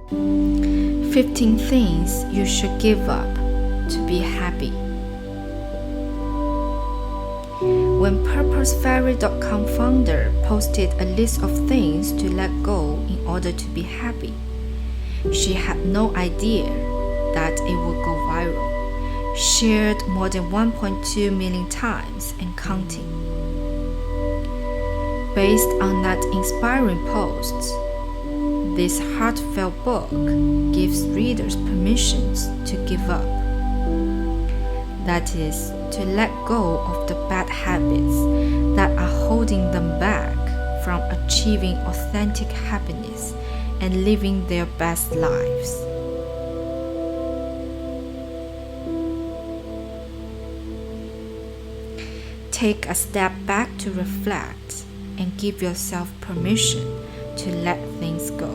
15 things you should give up to be happy. When PurposeFairy.com founder posted a list of things to let go in order to be happy, she had no idea that it would go viral, shared more than 1.2 million times and counting. Based on that inspiring post, this heartfelt book gives readers permission to give up. That is, to let go of the bad habits that are holding them back from achieving authentic happiness and living their best lives. Take a step back to reflect and give yourself permission to let things go.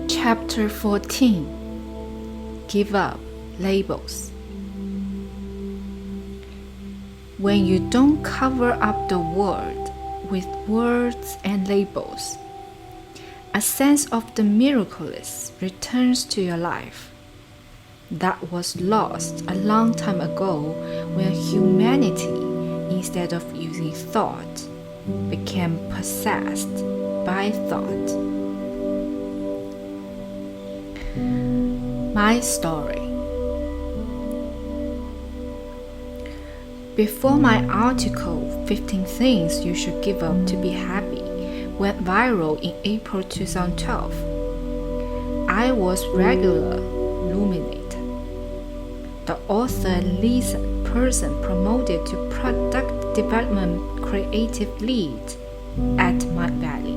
Chapter 14. Give up labels. When you don't cover up the world with words and labels, a sense of the miraculous returns to your life that was lost a long time ago when humanity, instead of using thought, became possessed by thought. My story. Before my article, 15 Things You Should Give Up to Be Happy, went viral in April 2012, I was regular ruminator. The author lead person promoted to product development creative lead at my Valley.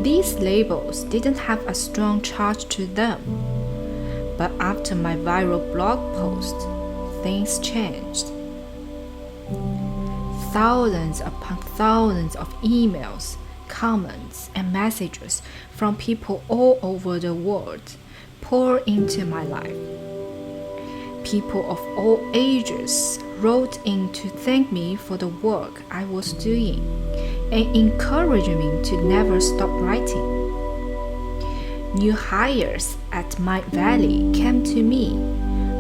These labels didn't have a strong charge to them, but after my viral blog post, things changed. Thousands upon thousands of emails, comments, and messages from people all over the world poured into my life. People of all ages wrote in to thank me for the work I was doing and encouraged me to never stop writing. New hires at my Valley came to me,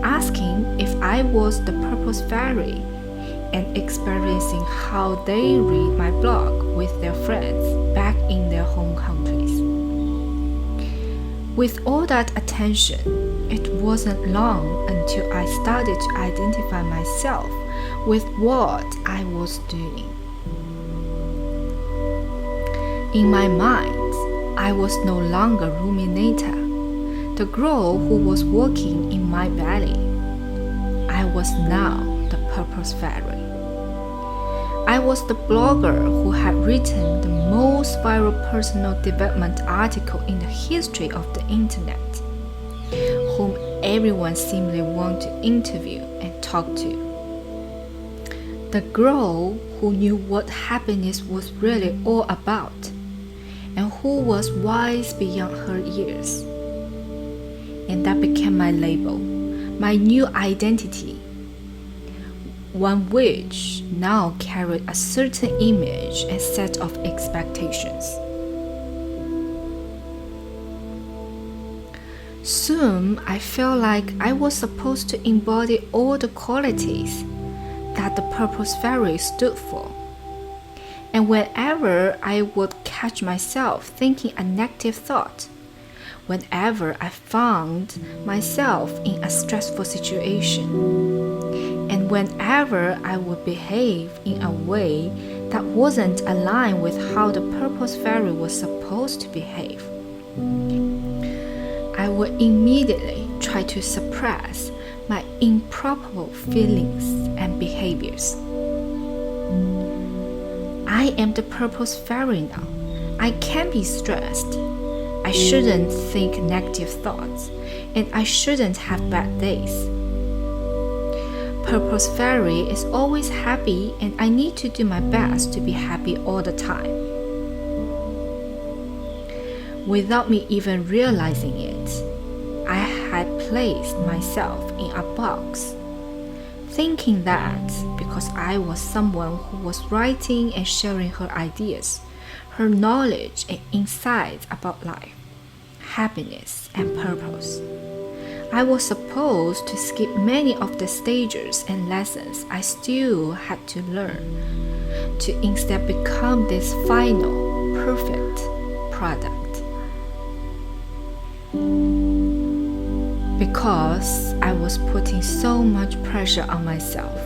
asking if I was the Purpose Fairy and experiencing how they read my blog with their friends back in their home countries. With all that attention, it wasn't long until I started to identify myself with what I was doing. In my mind, I was no longer ruminator, the girl who was working in my Valley. I was now the Purpose Fairy. I was the blogger who had written the most viral personal development article in the history of the internet, whom everyone simply wanted to interview and talk to. The girl who knew what happiness was really all about, and who was wise beyond her years. And that became my label, my new identity, one which now carried a certain image and set of expectations. Soon I felt like I was supposed to embody all the qualities that the Purpose Fairy stood for. And whenever I would catch myself thinking a negative thought, whenever I found myself in a stressful situation, and whenever I would behave in a way that wasn't aligned with how the Purpose Fairy was supposed to behave, I would immediately try to suppress my improbable feelings and behaviors. I am the Purpose Fairy now. I can't be stressed. I shouldn't think negative thoughts, and I shouldn't have bad days. Purpose Fairy is always happy, and I need to do my best to be happy all the time. Without me even realizing it, I had placed myself in a box, thinking that because I was someone who was writing and sharing her ideas, her knowledge and insights about life, happiness, and purpose, I was supposed to skip many of the stages and lessons I still had to learn, to instead become this final, perfect product. Because I was putting so much pressure on myself,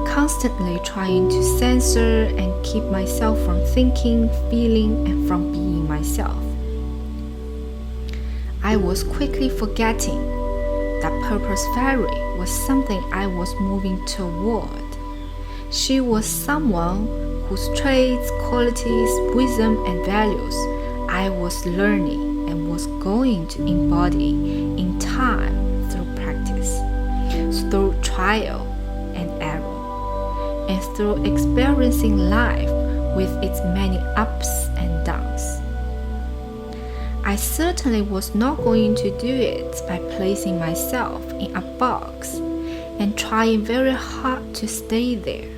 constantly trying to censor and keep myself from thinking, feeling, and from being myself, I was quickly forgetting that Purpose Fairy was something I was moving toward. She was someone whose traits, qualities, wisdom, and values I was learning and was going to embody in time through practice, through trial and error, and through experiencing life with its many ups and downs. I certainly was not going to do it by placing myself in a box and trying very hard to stay there.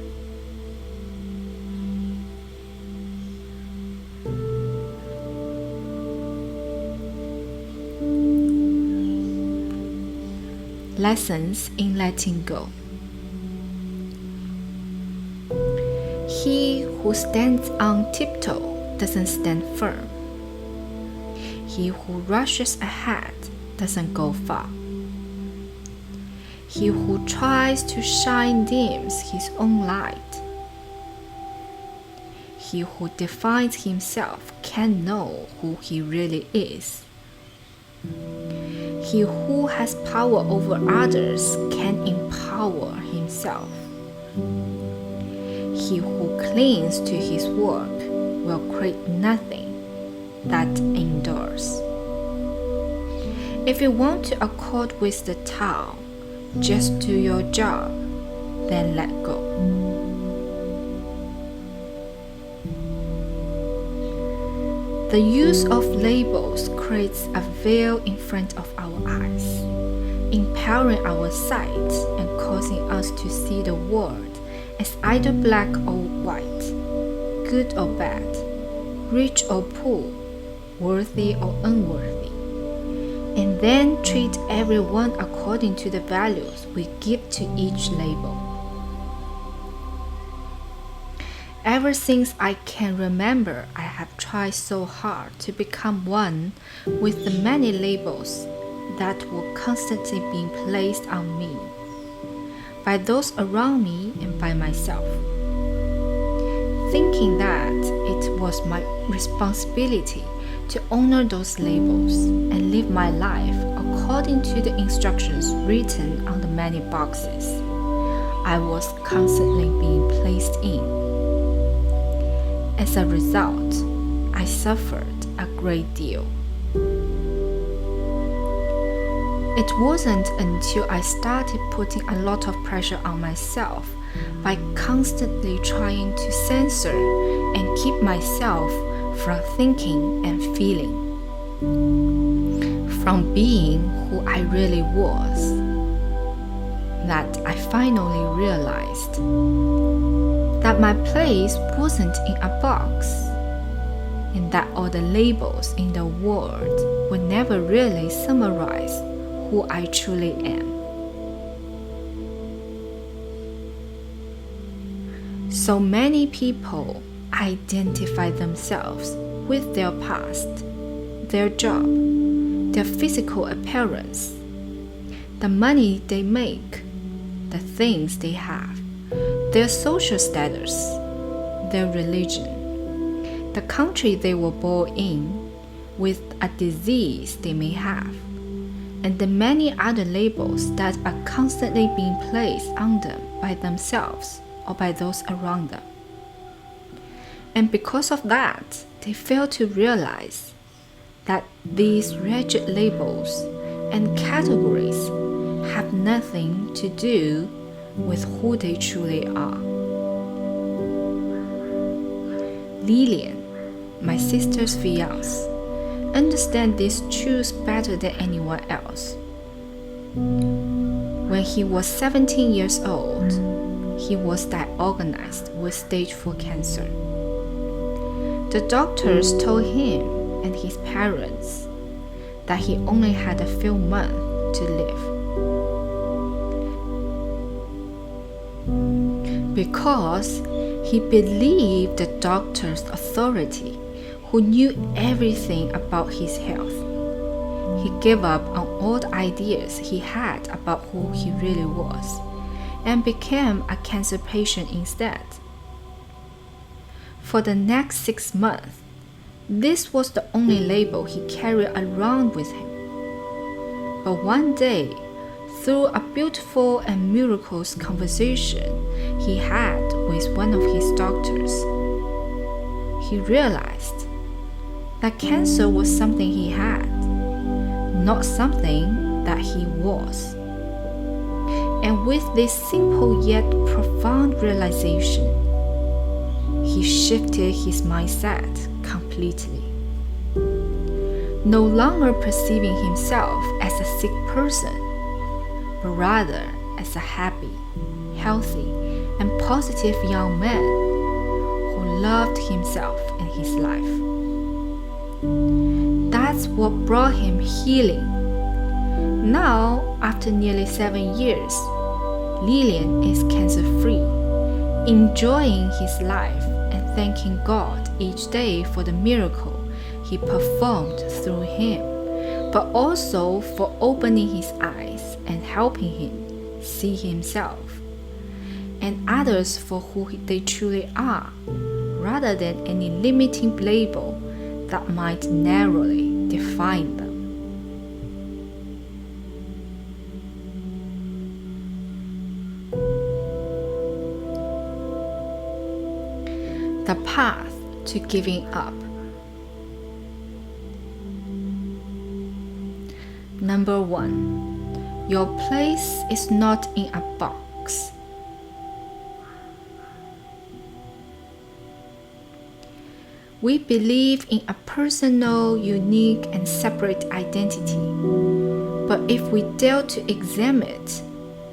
Lessons in letting go. He who stands on tiptoe doesn't stand firm. He who rushes ahead doesn't go far. He who tries to shine dims his own light. He who defines himself can't know who he really is. He who has power over others can empower himself. He who clings to his work will create nothing that endures. If you want to accord with the Tao, just do your job, then let go. The use of labels creates a veil in front of our eyes, impairing our sight and causing us to see the world as either black or white, good or bad, rich or poor, worthy or unworthy, and then treat everyone according to the values we give to each label. Ever since I can remember, I have tried so hard to become one with the many labels that were constantly being placed on me, by those around me and by myself, thinking that it was my responsibility to honor those labels and live my life according to the instructions written on the many boxes I was constantly being placed in. As a result, I suffered a great deal. It wasn't until I started putting a lot of pressure on myself by constantly trying to censor and keep myself from thinking and feeling, from being who I really was, that I finally realized that my place wasn't in a box, and that all the labels in the world would never really summarize who I truly am. So many people identify themselves with their past, their job, their physical appearance, the money they make, the things they have, their social status, their religion, the country they were born in, with a disease they may have, and the many other labels that are constantly being placed on them by themselves or by those around them. And because of that, they fail to realize that these wretched labels and categories have nothing to do with who they truly are. Lillian, my sister's fiancé, understands these truths better than anyone else. When he was 17 years old, he was diagnosed with stage 4 cancer. The doctors told him and his parents that he only had a few months to live. Because he believed the doctor's authority, who knew everything about his health. He gave up on all the ideas he had about who he really was and became a cancer patient instead. For the next 6 months, this was the only label he carried around with him. But one day, through a beautiful and miraculous conversation he had with one of his doctors, he realized that cancer was something he had, not something that he was. And with this simple yet profound realization, he shifted his mindset completely. No longer perceiving himself as a sick person, but rather as a happy, healthy, and positive young man who loved himself and his life. That's what brought him healing. Now, after nearly 7 years, Lilian is cancer-free, enjoying his life and thanking God each day for the miracle he performed through him, but also for opening his eyes and helping him see himself and others for who they truly are, rather than any limiting label that might narrowly define them. The path to giving up. Number 1. Your place is not in a box. We believe in a personal, unique, and separate identity. But if we dare to examine it,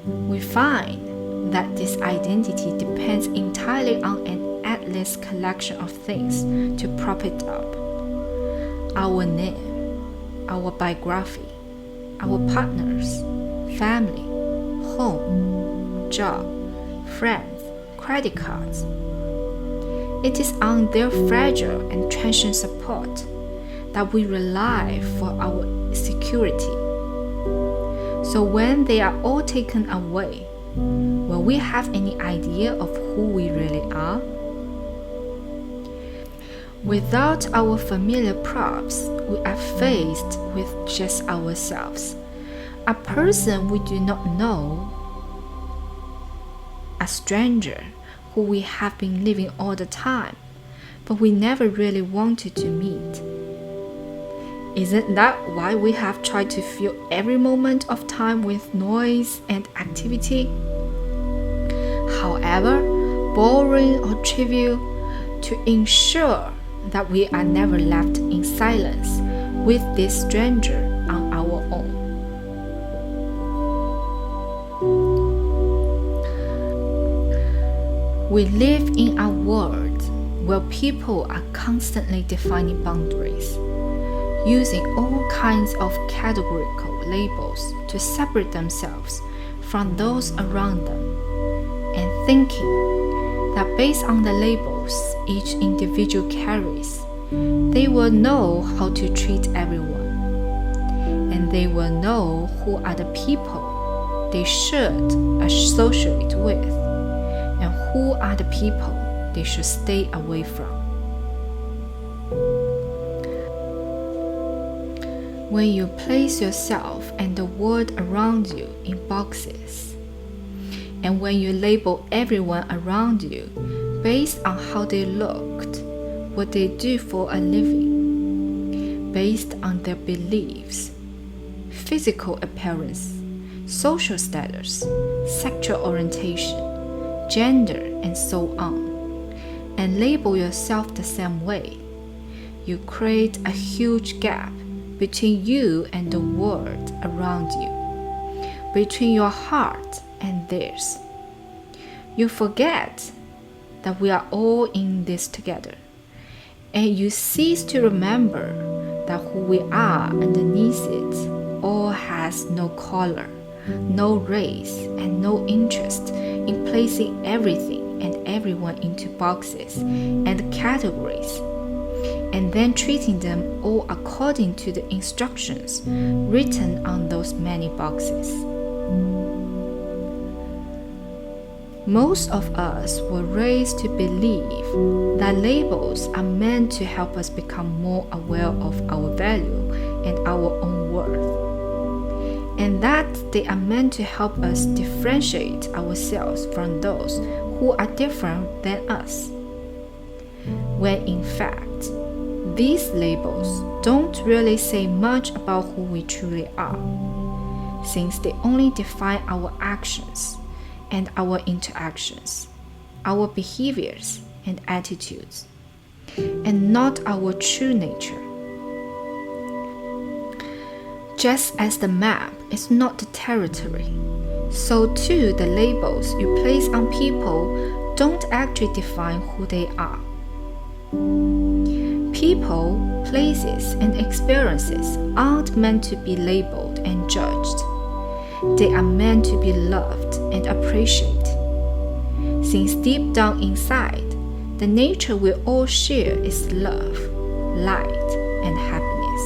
we find that this identity depends entirely on an endless collection of things to prop it up. Our name, our biography, our partners, family, home, job, friends, credit cards. It is on their fragile and transient support that we rely for our security. So when they are all taken away, will we have any idea of who we really are? Without our familiar props, we are faced with just ourselves, a person we do not know, a stranger who we have been living all the time, but we never really wanted to meet. Isn't that why we have tried to fill every moment of time with noise and activity? However boring or trivial, to ensure that we are never left in silence with this stranger on our own. We live in a world where people are constantly defining boundaries, using all kinds of categorical labels to separate themselves from those around them, and thinking that based on the labels each individual carries, they will know how to treat everyone, and they will know who are the people they should associate with, and who are the people they should stay away from. When you place yourself and the world around you in boxes, and when you label everyone around you based on how they looked, what they do for a living, based on their beliefs, physical appearance, social status, sexual orientation, gender, and so on, and label yourself the same way, you create a huge gap between you and the world around you, between your heart and theirs. You forget that we are all in this together, and you cease to remember that who we are underneath it all has no color, no race, and no interest in placing everything and everyone into boxes and categories, and then treating them all according to the instructions written on those many boxes. Most of us were raised to believe that labels are meant to help us become more aware of our value and our own worth, and that they are meant to help us differentiate ourselves from those who are different than us, when in fact, these labels don't really say much about who we truly are, since they only define our actions and our interactions, our behaviors and attitudes, and not our true nature. Just as the map is not the territory, so too the labels you place on people don't actually define who they are. People, places, and experiences aren't meant to be labeled and judged. They are meant to be loved and appreciated, since deep down inside, the nature we all share is love, light, and happiness.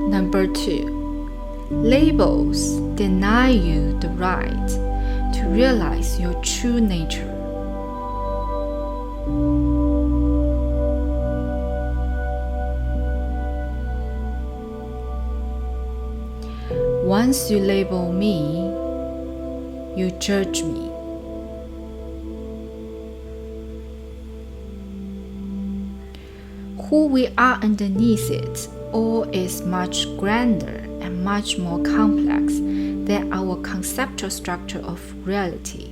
Number 2, labels deny you the right to realize your true nature. Once you label me, you judge me. Who we are underneath it all is much grander and much more complex than our conceptual structure of reality,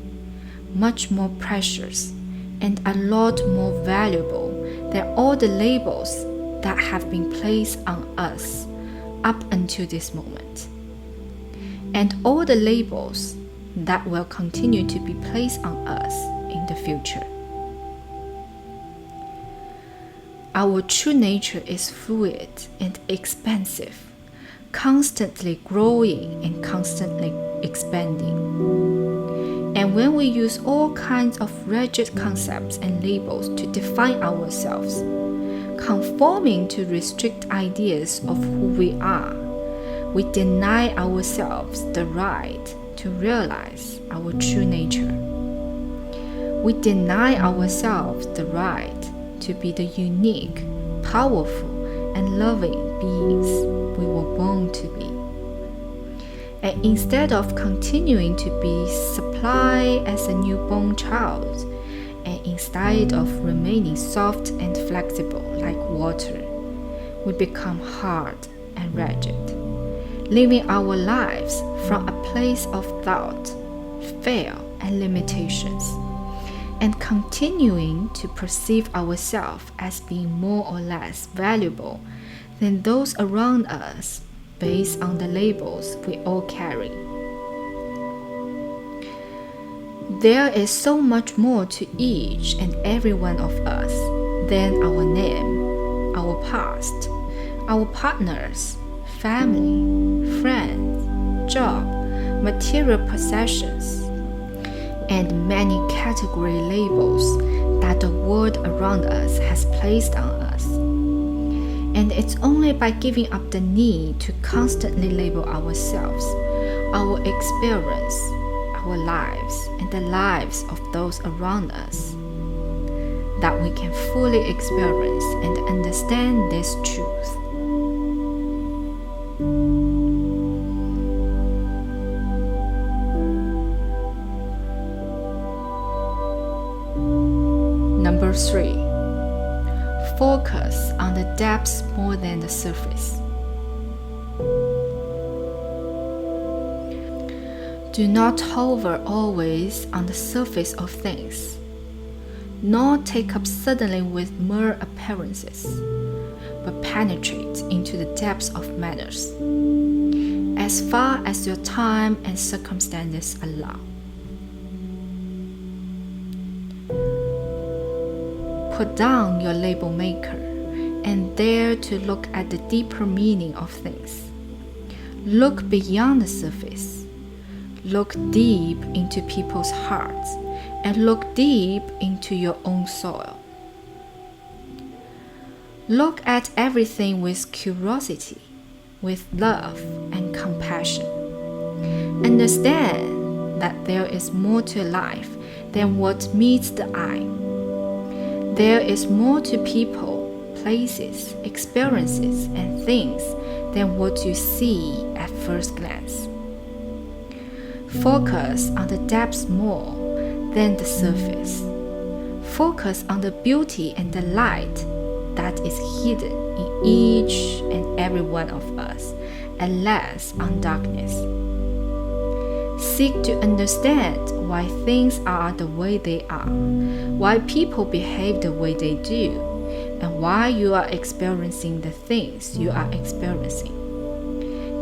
much more precious, and a lot more valuable than all the labels that have been placed on us up until this moment, and all the labels that will continue to be placed on us in the future. Our true nature is fluid and expansive, constantly growing and constantly expanding. And when we use all kinds of rigid concepts and labels to define ourselves, conforming to restrict ideas of who we are, we deny ourselves the right to realize our true nature. We deny ourselves the right to be the unique, powerful, and loving beings we were born to be. And instead of continuing to be supplied as a newborn child, and instead of remaining soft and flexible like water, we become hard and rigid, living our lives from a place of thought, fear, and limitations, and continuing to perceive ourselves as being more or less valuable than those around us based on the labels we all carry. There is so much more to each and every one of us than our name, our past, our partners, family, friends, job, material possessions, and many category labels that the world around us has placed on us. And it's only by giving up the need to constantly label ourselves, our experience, our lives, and the lives of those around us, that we can fully experience and understand this truth. Number 3, focus on the depths more than the surface. Do not hover always on the surface of things. nor take up suddenly with mere appearances, but penetrate into the depths of matters, as far as your time and circumstances allow. Put down your label maker and dare to look at the deeper meaning of things. Look beyond the surface. Look deep into people's hearts and look deep into your own soil. Look at everything with curiosity, with love and compassion. Understand that there is more to life than what meets the eye. There is more to people, places, experiences, and things than what you see at first glance. Focus on the depths more than the surface. Focus on the beauty and the light that is hidden in each and every one of us, and less on darkness. Seek to understand why things are the way they are, why people behave the way they do, and why you are experiencing the things you are experiencing.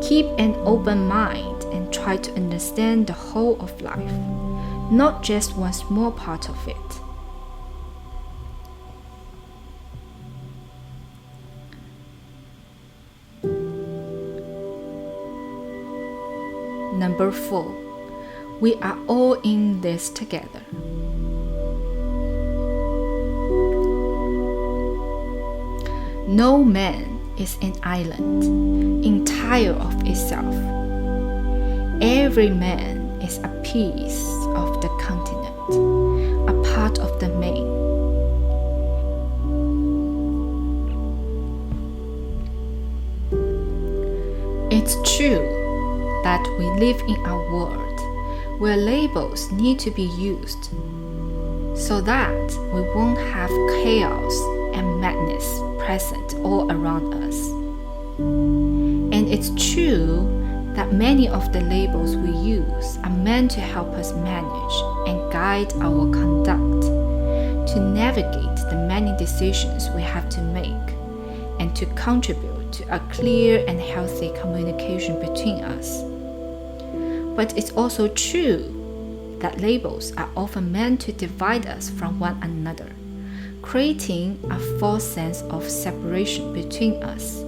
Keep an open mind and try to understand the whole of life, not just one small part of it. Number 4. We are all in this together. No man is an island, entire of itself. Every man is a piece of the continent, a part of the main. It's true that we live in a world where labels need to be used so that we won't have chaos and madness present all around us. And it's true that many of the labels we use are meant to help us manage and guide our conduct, to navigate the many decisions we have to make, and to contribute to a clear and healthy communication between us. But it's also true that labels are often meant to divide us from one another, creating a false sense of separation between us,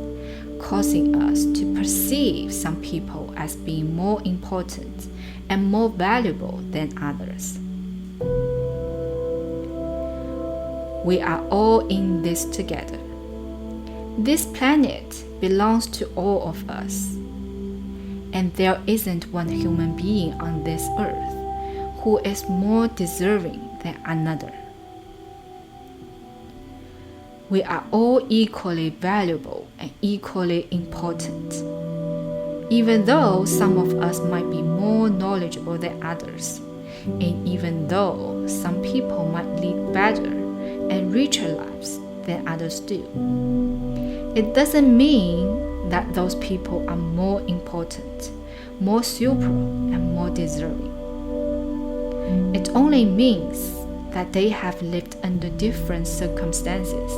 causing us to perceive some people as being more important and more valuable than others. We are all in this together. This planet belongs to all of us, and there isn't one human being on this earth who is more deserving than another. We are all equally valuable and equally important, even though some of us might be more knowledgeable than others, and even though some people might lead better and richer lives than others do. It doesn't mean that those people are more important, more super, and more deserving. It only means that they have lived under different circumstances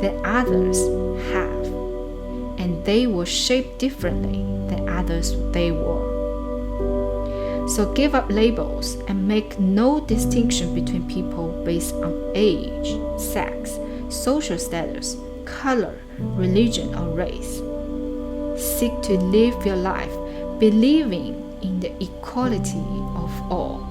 than others have, and they were shaped differently than others they were. So give up labels and make no distinction between people based on age, sex, social status, color, religion, or race. Seek to live your life believing in the equality of all.